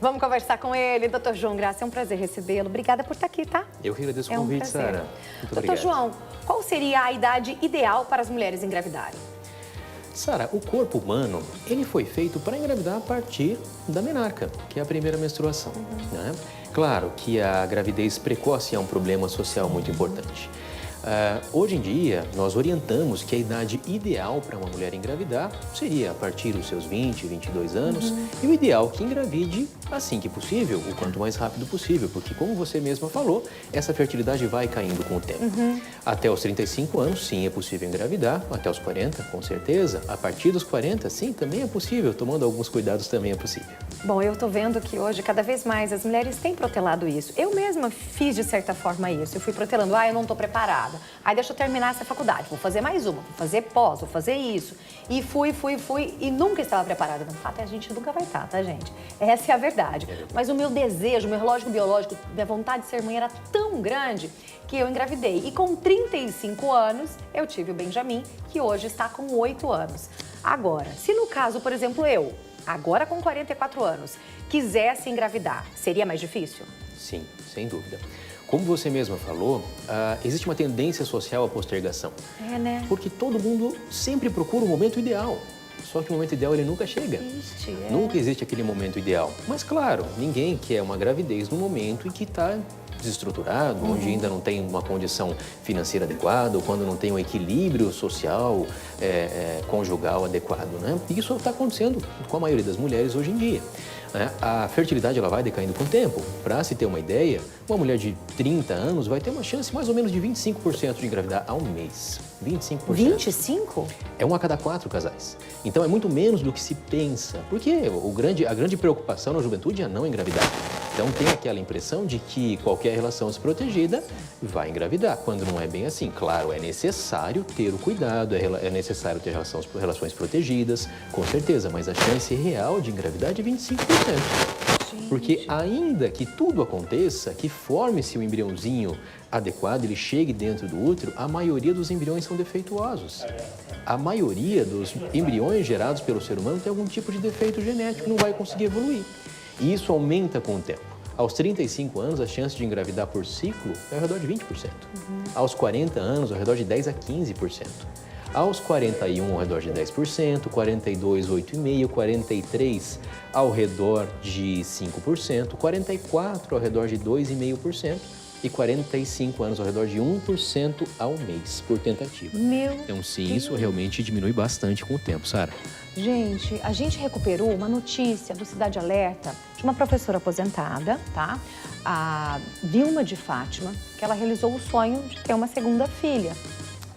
Vamos conversar com ele, doutor João Graça. É um prazer recebê-lo. Obrigada por estar aqui, tá? Eu que agradeço o convite, Sara. Muito obrigado. Doutor João, qual seria a idade ideal para as mulheres engravidarem? Sara, o corpo humano, ele foi feito para engravidar a partir da menarca, que é a primeira menstruação, né? Claro que a gravidez precoce é um problema social muito importante. Hoje em dia, nós orientamos que a idade ideal para uma mulher engravidar seria a partir dos seus 20, 22 anos. E o ideal é que engravide assim que possível, o quanto mais rápido possível, porque como você mesma falou, essa fertilidade vai caindo com o tempo. Até os 35 anos, sim, é possível engravidar. Até os 40, com certeza. A partir dos 40, sim, também é possível. Tomando alguns cuidados, também é possível. Bom, eu tô vendo que hoje, cada vez mais, as mulheres têm protelado isso. Eu mesma fiz, de certa forma, isso. Eu fui protelando, eu não tô preparada. Aí deixa eu terminar essa faculdade, vou fazer mais uma, vou fazer pós, vou fazer isso. E fui, e nunca estava preparada. No fato, a gente nunca vai estar, tá, gente? Essa é a verdade. Mas o meu desejo, o meu relógio biológico, minha vontade de ser mãe era tão grande que eu engravidei. E com 35 anos, eu tive o Benjamin, que hoje está com 8 anos. Agora, se no caso, por exemplo, eu, agora com 44 anos, quisesse engravidar, seria mais difícil? Sim, sem dúvida. Como você mesma falou, existe uma tendência social à postergação. É, né? Porque todo mundo sempre procura o momento ideal. Só que o momento ideal, ele nunca chega. Nunca existe aquele momento ideal. Mas, claro, ninguém quer uma gravidez no momento em que está desestruturado, onde ainda não tem uma condição financeira adequada, ou quando não tem um equilíbrio social, conjugal adequado, né? E isso está acontecendo com a maioria das mulheres hoje em dia. A fertilidade ela vai decaindo com o tempo. Para se ter uma ideia, uma mulher de 30 anos vai ter uma chance mais ou menos de 25% de engravidar ao mês. 25%. 25%? É 1 a cada 4 casais. Então é muito menos do que se pensa. Porque a grande preocupação na juventude é não engravidar. Então tem aquela impressão de que qualquer relação desprotegida vai engravidar, quando não é bem assim. Claro, é necessário ter o cuidado, é necessário ter relações protegidas, com certeza, mas a chance real de engravidar é de 25%. Porque ainda que tudo aconteça, que forme-se o embriãozinho adequado, ele chegue dentro do útero, a maioria dos embriões são defeituosos. A maioria dos embriões gerados pelo ser humano tem algum tipo de defeito genético, não vai conseguir evoluir. E isso aumenta com o tempo. Aos 35 anos, a chance de engravidar por ciclo é ao redor de 20%. Aos 40 anos, ao redor de 10 a 15%. Aos 41, ao redor de 10%, 42, 8,5%, 43, ao redor de 5%, 44, ao redor de 2,5% e 45 anos, ao redor de 1% ao mês, por tentativa. Então, sim, isso realmente diminui bastante com o tempo, Sara. Gente, a gente recuperou uma notícia do Cidade Alerta de uma professora aposentada, tá? A Vilma de Fátima, que ela realizou o sonho de ter uma segunda filha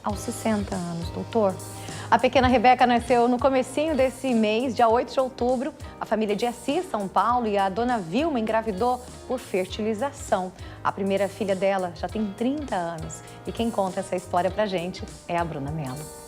aos 60 anos, doutor. A pequena Rebeca nasceu no comecinho desse mês, dia 8 de outubro. A família de Assis, São Paulo, e a dona Vilma engravidou por fertilização. A primeira filha dela já tem 30 anos. E quem conta essa história pra gente é a Bruna Mello.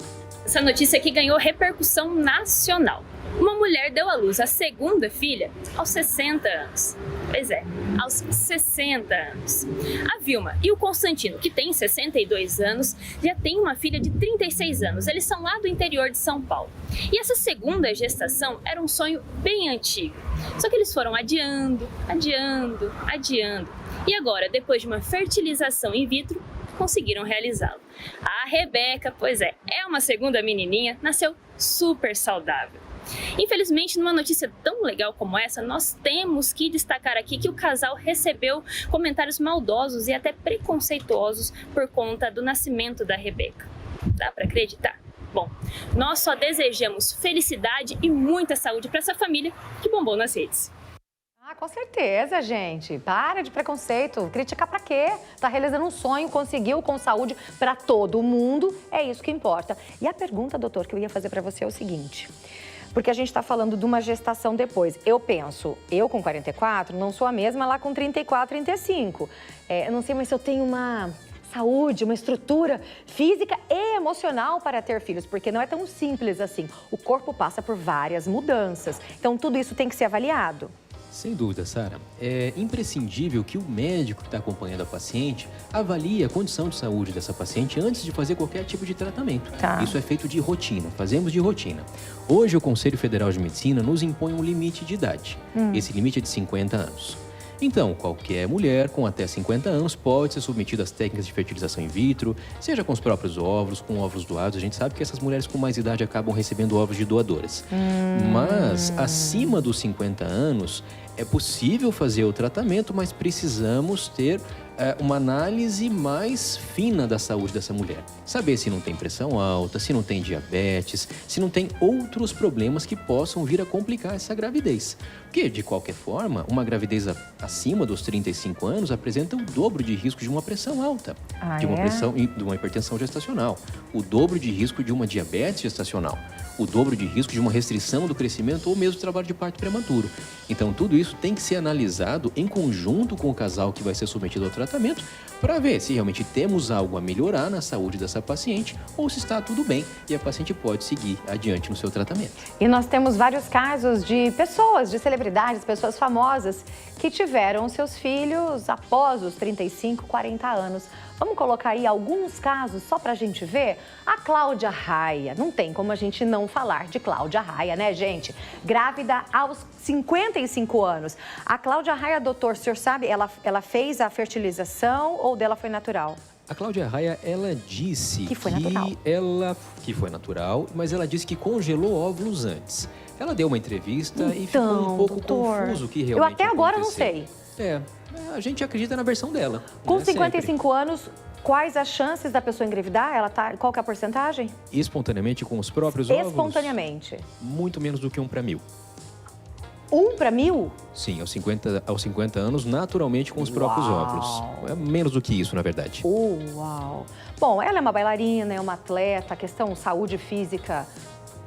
Essa notícia aqui ganhou repercussão nacional. Uma mulher deu à luz a segunda filha aos 60 anos. Pois é, aos 60 anos. A Vilma e o Constantino, que tem 62 anos, já tem uma filha de 36 anos. Eles são lá do interior de São Paulo. E essa segunda gestação era um sonho bem antigo. Só que eles foram adiando. E agora, depois de uma fertilização in vitro, conseguiram realizá-lo. A Rebeca, pois é uma segunda menininha, nasceu super saudável. Infelizmente, numa notícia tão legal como essa, nós temos que destacar aqui que o casal recebeu comentários maldosos e até preconceituosos por conta do nascimento da Rebeca. Dá para acreditar? Bom, nós só desejamos felicidade e muita saúde para essa família que bombou nas redes. Com certeza, gente. Para de preconceito. Criticar pra quê? Tá realizando um sonho, conseguiu com saúde pra todo mundo. É isso que importa. E a pergunta, doutor, que eu ia fazer pra você é o seguinte. Porque a gente tá falando de uma gestação depois. Eu penso, eu com 44 não sou a mesma lá com 34, 35. Eu não sei, mas se eu tenho uma saúde, uma estrutura física e emocional para ter filhos, porque não é tão simples assim. O corpo passa por várias mudanças. Então, tudo isso tem que ser avaliado. Sem dúvida, Sara. É imprescindível que o médico que está acompanhando a paciente avalie a condição de saúde dessa paciente antes de fazer qualquer tipo de tratamento. Tá. Isso é feito de rotina, fazemos de rotina. Hoje, o Conselho Federal de Medicina nos impõe um limite de idade. Esse limite é de 50 anos. Então, qualquer mulher com até 50 anos pode ser submetida às técnicas de fertilização in vitro, seja com os próprios óvulos, com óvulos doados. A gente sabe que essas mulheres com mais idade acabam recebendo óvulos de doadoras. Mas, acima dos 50 anos, é possível fazer o tratamento, mas precisamos ter uma análise mais fina da saúde dessa mulher. Saber se não tem pressão alta, se não tem diabetes, se não tem outros problemas que possam vir a complicar essa gravidez. Porque, de qualquer forma, uma gravidez acima dos 35 anos apresenta o dobro de risco de uma pressão alta, de uma hipertensão gestacional, o dobro de risco de uma diabetes gestacional, o dobro de risco de uma restrição do crescimento ou mesmo trabalho de parto prematuro. Então, tudo isso tem que ser analisado em conjunto com o casal que vai ser submetido ao tratamento para ver se realmente temos algo a melhorar na saúde dessa paciente ou se está tudo bem e a paciente pode seguir adiante no seu tratamento. E nós temos vários casos de pessoas, de celebridades, pessoas famosas que tiveram seus filhos após os 35, 40 anos. Vamos colocar aí alguns casos só pra gente ver? A Cláudia Raia, não tem como a gente não falar de Cláudia Raia, né, gente? Grávida aos 55 anos. A Cláudia Raia, doutor, o senhor sabe, ela fez a fertilização ou dela foi natural? A Cláudia Raia, ela disse que foi natural. Que foi natural, mas ela disse que congelou óvulos antes. Ela deu uma entrevista e ficou um pouco confuso o que realmente eu até agora aconteceu. não sei. A gente acredita na versão dela. Com né, 55 anos, quais as chances da pessoa engravidar? Qual que é a porcentagem? Espontaneamente com os próprios óvulos? Espontaneamente. Muito menos do que 1 para 1000. 1 para 1000? Sim, aos 50 anos, naturalmente com os próprios óvulos. É menos do que isso, na verdade. Uau! Bom, ela é uma bailarina, é uma atleta, a questão saúde física,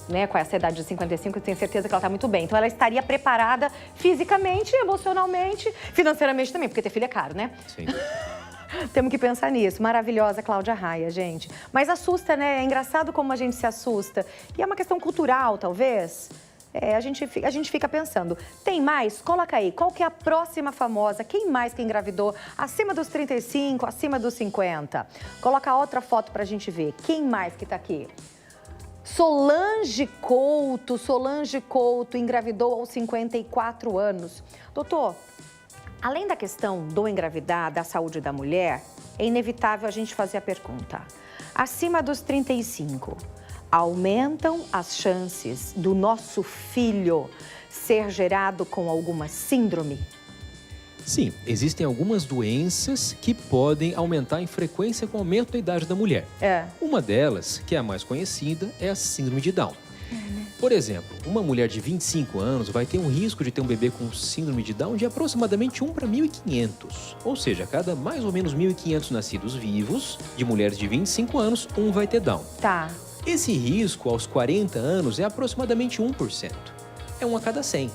né, com essa idade de 55, eu tenho certeza que ela está muito bem. Então, ela estaria preparada fisicamente, emocionalmente, financeiramente também, porque ter filho é caro, né? Sim. Temos que pensar nisso. Maravilhosa Cláudia Raia, gente. Mas assusta, né? É engraçado como a gente se assusta. E é uma questão cultural, talvez. A gente fica pensando. Tem mais? Coloca aí. Qual que é a próxima famosa? Quem mais que engravidou acima dos 35, acima dos 50? Coloca outra foto pra gente ver. Quem mais que tá aqui? Solange Couto engravidou aos 54 anos. Doutor, além da questão do engravidar, da saúde da mulher, é inevitável a gente fazer a pergunta. Acima dos 35, aumentam as chances do nosso filho ser gerado com alguma síndrome? Sim, existem algumas doenças que podem aumentar em frequência com o aumento da idade da mulher. Uma delas, que é a mais conhecida, é a síndrome de Down. Por exemplo, uma mulher de 25 anos vai ter um risco de ter um bebê com síndrome de Down de aproximadamente 1 para 1.500. Ou seja, a cada mais ou menos 1.500 nascidos vivos, de mulheres de 25 anos, um vai ter Down. Tá. Esse risco aos 40 anos é aproximadamente 1%. É 1 a cada 100.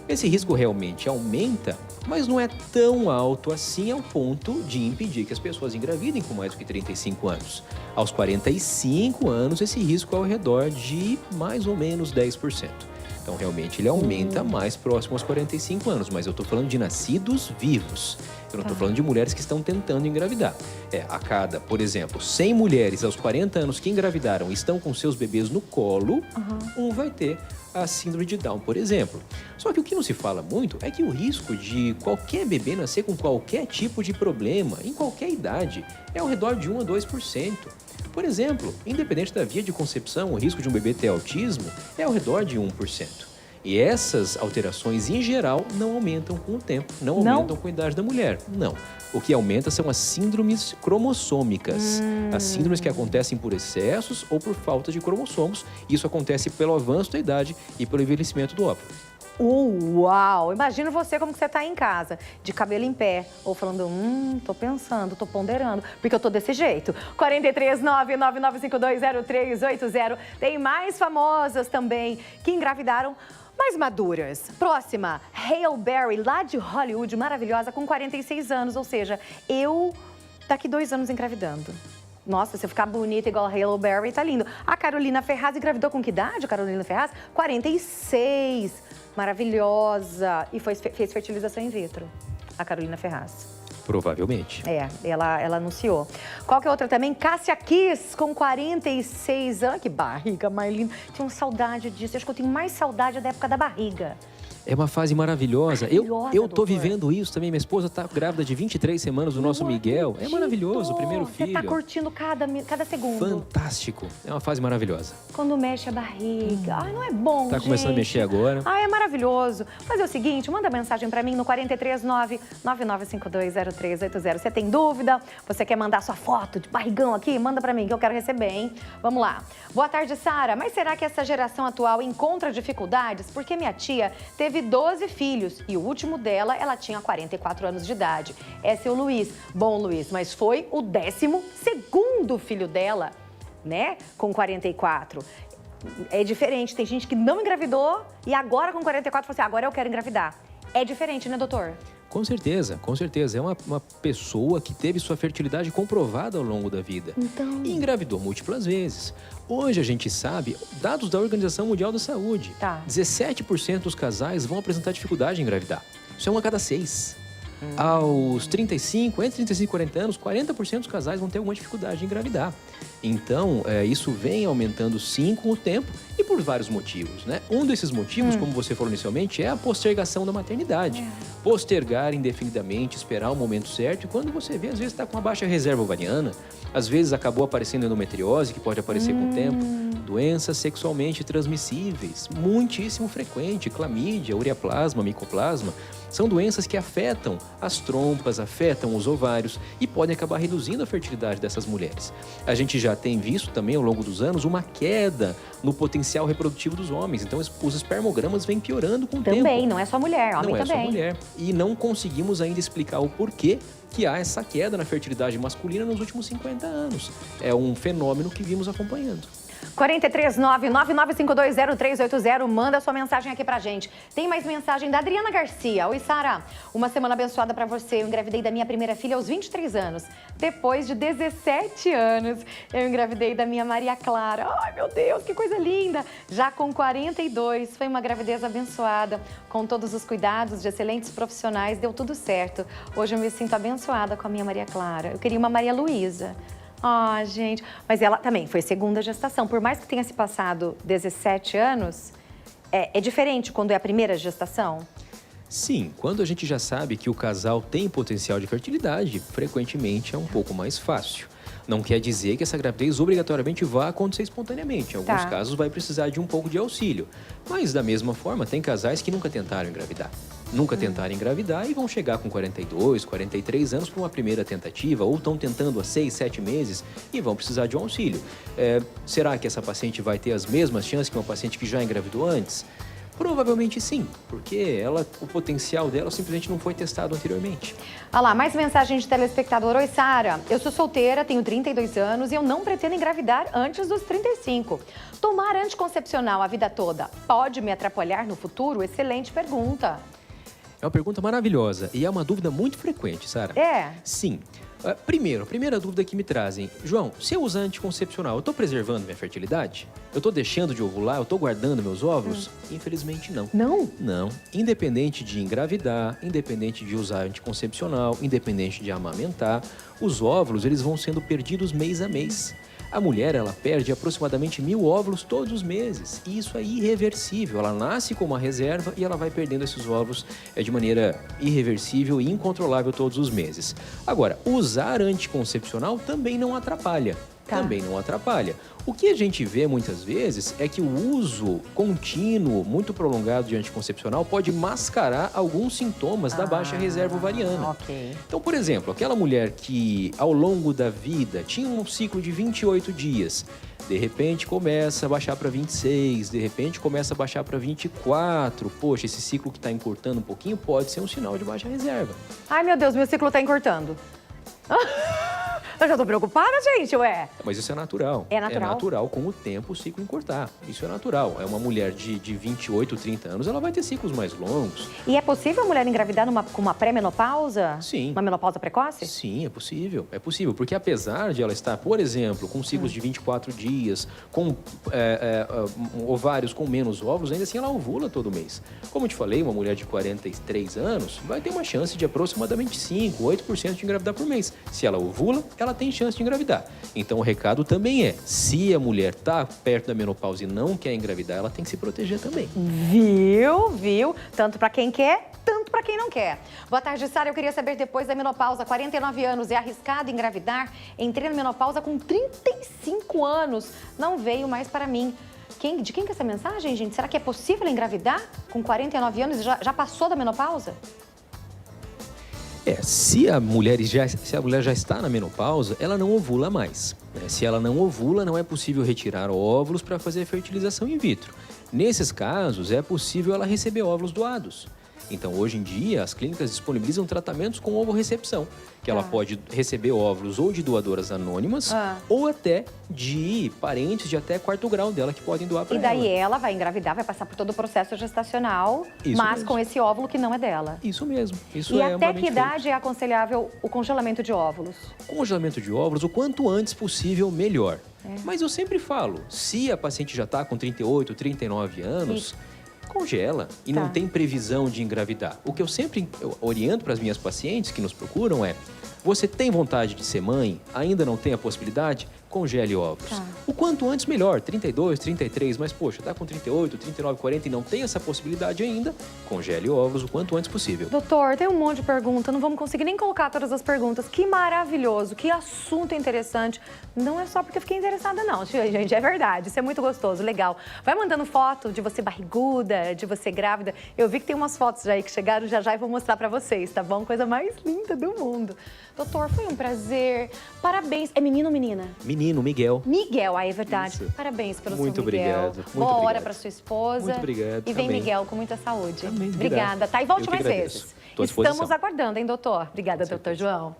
Esse risco realmente aumenta, mas não é tão alto assim ao ponto de impedir que as pessoas engravidem com mais do que 35 anos. Aos 45 anos, esse risco é ao redor de mais ou menos 10%. Então, realmente, ele aumenta mais próximo aos 45 anos, mas eu estou falando de nascidos vivos. Eu não estou falando de mulheres que estão tentando engravidar. A cada, por exemplo, 100 mulheres aos 40 anos que engravidaram e estão com seus bebês no colo, um vai ter a síndrome de Down, por exemplo. Só que o que não se fala muito é que o risco de qualquer bebê nascer com qualquer tipo de problema, em qualquer idade, é ao redor de 1 a 2%. Por exemplo, independente da via de concepção, o risco de um bebê ter autismo é ao redor de 1%. E essas alterações, em geral, não aumentam com o tempo, não aumentam com a idade da mulher, não. O que aumenta são as síndromes cromossômicas, as síndromes que acontecem por excessos ou por falta de cromossomos. Isso acontece pelo avanço da idade e pelo envelhecimento do óvulo. Uau! Imagina você como que você tá em casa, de cabelo em pé, ou falando, tô pensando, tô ponderando, porque eu tô desse jeito. 439-99520380. Tem mais famosas também que engravidaram mais maduras. Próxima, Halle Berry, lá de Hollywood, maravilhosa, com 46 anos, ou seja, eu daqui 2 anos engravidando. Nossa, se eu ficar bonita igual a Halle Berry, tá lindo. A Carolina Ferraz engravidou com que idade, a Carolina Ferraz? 46. maravilhosa. E fez fertilização in vitro, a Carolina Ferraz. Provavelmente. Ela anunciou. Qual que é outra também? Cássia Kiss, com 46 anos. Que barriga mais linda. Tenho saudade disso. Acho que eu tenho mais saudade da época da barriga. É uma fase maravilhosa. Eu tô doutor. vivendo isso também. Minha esposa tá grávida de 23 semanas do nosso Miguel. É maravilhoso, o primeiro filho. Você tá curtindo cada segundo. Fantástico. É uma fase maravilhosa. Quando mexe a barriga. Ai, não é bom, gente. Tá começando a mexer agora. Ai, é maravilhoso. Fazer o seguinte, manda mensagem pra mim no 439-99520380. Você tem dúvida? Você quer mandar sua foto de barrigão aqui? Manda pra mim que eu quero receber, hein? Vamos lá. Boa tarde, Sara. Mas será que essa geração atual encontra dificuldades? Porque minha tia teve 12 filhos e o último dela, ela tinha 44 anos de idade. Esse é o Luiz. Bom, Luiz, mas foi o 12º filho dela, né? Com 44. É diferente. Tem gente que não engravidou e agora com 44 falou assim, agora eu quero engravidar. É diferente, né, doutor? Com certeza, com certeza. É uma pessoa que teve sua fertilidade comprovada ao longo da vida. Então... E engravidou múltiplas vezes. Hoje a gente sabe, dados da Organização Mundial da Saúde, 17% dos casais vão apresentar dificuldade em engravidar. Isso é 1 a cada 6. Aos 35, entre 35 e 40 anos, 40% dos casais vão ter alguma dificuldade em engravidar. Então, isso vem aumentando sim com o tempo e por vários motivos, né? Um desses motivos, como você falou inicialmente, é a postergação da maternidade. Postergar indefinidamente, esperar o momento certo e quando você vê, às vezes está com uma baixa reserva ovariana, às vezes acabou aparecendo endometriose, que pode aparecer com o tempo, doenças sexualmente transmissíveis, muitíssimo frequente, clamídia, ureaplasma, micoplasma, são doenças que afetam as trompas, afetam os ovários e podem acabar reduzindo a fertilidade dessas mulheres. A gente já tem visto também ao longo dos anos uma queda no potencial reprodutivo dos homens, então os espermogramas vêm piorando com o tempo. Também, não é só mulher, homem também. Não é só mulher. E não conseguimos ainda explicar o porquê que há essa queda na fertilidade masculina nos últimos 50 anos. É um fenômeno que vimos acompanhando. 439-99520380, manda sua mensagem aqui pra gente. Tem mais mensagem da Adriana Garcia. Oi, Sara. Uma semana abençoada pra você. Eu engravidei da minha primeira filha aos 23 anos. Depois de 17 anos, eu engravidei da minha Maria Clara. Ai, meu Deus, que coisa linda. Já com 42, foi uma gravidez abençoada. Com todos os cuidados de excelentes profissionais, deu tudo certo. Hoje eu me sinto abençoada com a minha Maria Clara. Eu queria uma Maria Luísa. Ah, gente, mas ela também foi segunda gestação. Por mais que tenha se passado 17 anos, é diferente quando é a primeira gestação? Sim, quando a gente já sabe que o casal tem potencial de fertilidade, frequentemente é um pouco mais fácil. Não quer dizer que essa gravidez obrigatoriamente vá acontecer espontaneamente. Em alguns casos vai precisar de um pouco de auxílio. Mas da mesma forma, tem casais que nunca tentaram engravidar. Nunca tentaram engravidar e vão chegar com 42, 43 anos para uma primeira tentativa ou estão tentando há 6, 7 meses e vão precisar de um auxílio. Será que essa paciente vai ter as mesmas chances que uma paciente que já engravidou antes? Provavelmente sim, porque o potencial dela simplesmente não foi testado anteriormente. Olha lá, mais mensagem de telespectador. Oi, Sara. Eu sou solteira, tenho 32 anos e eu não pretendo engravidar antes dos 35. Tomar anticoncepcional a vida toda pode me atrapalhar no futuro? Excelente pergunta. É uma pergunta maravilhosa e é uma dúvida muito frequente, Sara. É? Sim. Primeiro, a primeira dúvida que me trazem. João, se eu usar anticoncepcional, eu estou preservando minha fertilidade? Eu estou deixando de ovular? Eu estou guardando meus óvulos? Infelizmente, não. Não? Não. Independente de engravidar, independente de usar anticoncepcional, independente de amamentar, os óvulos eles vão sendo perdidos mês a mês. A mulher, ela perde aproximadamente 1.000 óvulos todos os meses. E isso é irreversível. Ela nasce com uma reserva e ela vai perdendo esses óvulos de maneira irreversível e incontrolável todos os meses. Agora, usar anticoncepcional também não atrapalha. Também não atrapalha. O que a gente vê muitas vezes é que o uso contínuo, muito prolongado de anticoncepcional pode mascarar alguns sintomas da baixa reserva ovariana. Então, por exemplo, aquela mulher que ao longo da vida tinha um ciclo de 28 dias, de repente começa a baixar para 26, de repente começa a baixar para 24. Poxa, esse ciclo que está encurtando um pouquinho pode ser um sinal de baixa reserva. Ai, meu Deus, meu ciclo está encurtando. Eu já tô preocupada, gente, ué. Mas isso é natural. É natural? É natural com o tempo o ciclo encurtar. Isso é natural. É uma mulher de 28, 30 anos, ela vai ter ciclos mais longos. E é possível a mulher engravidar com uma pré-menopausa? Sim. Uma menopausa precoce? Sim, é possível. É possível, porque apesar de ela estar, por exemplo, com ciclos de 24 dias, com ovários com menos óvulos, ainda assim ela ovula todo mês. Como eu te falei, uma mulher de 43 anos vai ter uma chance de aproximadamente 5, 8% de engravidar por mês. Se ela ovula, ela tem chance de engravidar. Então o recado também é, se a mulher está perto da menopausa e não quer engravidar, ela tem que se proteger também. Viu? Tanto pra quem quer, tanto pra quem não quer. Boa tarde, Sara. Eu queria saber, depois da menopausa, 49 anos, é arriscado engravidar? Entrei na menopausa com 35 anos. Não veio mais para mim. De quem que é essa mensagem, gente? Será que é possível engravidar com 49 anos e já passou da menopausa? Se a mulher já está na menopausa, ela não ovula mais. Né? Se ela não ovula, não é possível retirar óvulos para fazer a fertilização in vitro. Nesses casos, é possível ela receber óvulos doados. Então, hoje em dia, as clínicas disponibilizam tratamentos com ovorecepção, que ela pode receber óvulos ou de doadoras anônimas ou até de parentes de até 4º grau dela que podem doar para ela. E daí ela vai engravidar, vai passar por todo o processo gestacional, mas mesmo. com esse óvulo que não é dela. Isso mesmo. Isso E é até amplamente que idade é aconselhável o congelamento de óvulos? Congelamento de óvulos, o quanto antes possível, melhor. Mas eu sempre falo, se a paciente já está com 38, 39 anos... congela e não tem previsão de engravidar. O que eu sempre oriento para as minhas pacientes que nos procuram é: você tem vontade de ser mãe? Ainda não tem a possibilidade? Congele óvulos. O quanto antes, melhor. 32, 33, mas poxa, tá com 38, 39, 40 e não tem essa possibilidade ainda? Congele óvulos o quanto antes possível. Doutor, tem um monte de pergunta, não vamos conseguir nem colocar todas as perguntas. Que maravilhoso, que assunto interessante. Não é só porque eu fiquei interessada não, gente, é verdade. Isso é muito gostoso, legal. Vai mandando foto de você barriguda, de você grávida. Eu vi que tem umas fotos aí que chegaram já e vou mostrar pra vocês, tá bom? Coisa mais linda do mundo. Doutor, foi um prazer. Parabéns. É menino ou menina? Menino, Miguel. Miguel, é verdade. Isso. Parabéns pelo Muito seu Miguel. obrigado. Muito Boa hora obrigado. para sua esposa. Muito obrigado. E vem Amém. Miguel com muita saúde. Amém. Obrigada, Obrigado. tá? E volte Eu que mais agradeço. vezes. Tô à disposição. Estamos aguardando, hein, doutor? Obrigada, Com doutor certeza. João.